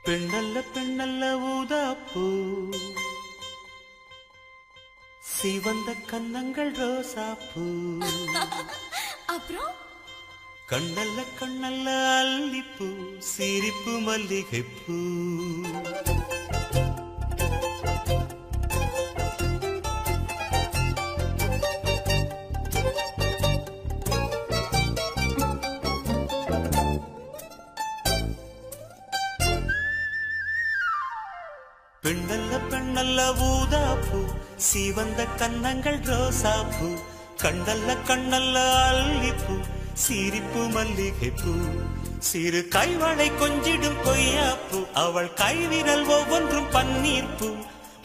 பெண்ணல்ல பெண்ணல்ல ஊதாப்பூ சிவந்த கன்னங்கள் ரோசாப்பூ அப்புறம் கண்ணல்ல கண்ணல்ல அல்லிப்பூ சிரிப்பு மல்லிகைப்பூ பெண்ணல்ல பெண்ணல்ல ஊதாப்பூ சிவந்த கன்னங்கள் ரோசாப்பூ கண்ணல்ல கண்ணல்ல அல்லிப்பூ சிரிப்பு மல்லிகைப்பூ சிறு கைவளை கொஞ்சிடும் கொய்யாப்பூ அவள் கைவிரல் ஒவ்வொன்றும் பன்னீர்ப்பூ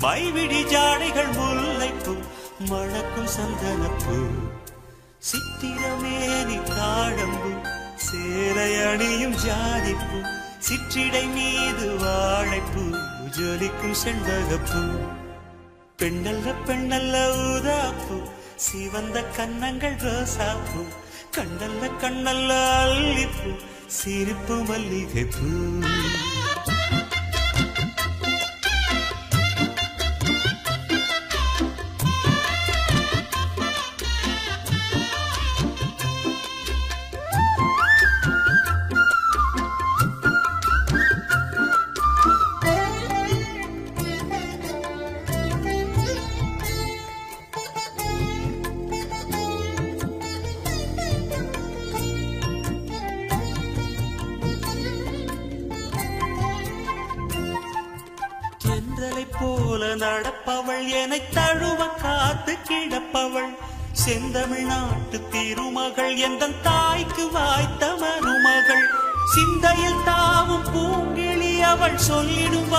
மைவிடி ஜாடைகள் முல்லைப்பூ மணக்கும் சந்தனப்பூ சித்திரமேனி தாழம்பூ சேலை அணியும் ஜாதிப்பூ சிற்றிடை மீது வாழைப்பூ ஜொலிக்கும் செண்பகப்பூ பெண்ணல்ல பெண்ணல்ல ஊதாப்பூ சிவந்த கன்னங்கள் ரோசாப்பூ கண்ணல்ல கண்ணல்ல அல்லிப்பூ சிரிப்பு மல்லிகைப்பூ போல நடப்பவள் என்னை தழுவ காத்து கிடப்பவள் செந்தமிழ்நாட்டு திருமகள் எந்த தாய்க்கு வாய்த்த மருமகள் சிந்தையில் தாவும் பூங்கிழி அவள் சொல்லிடும்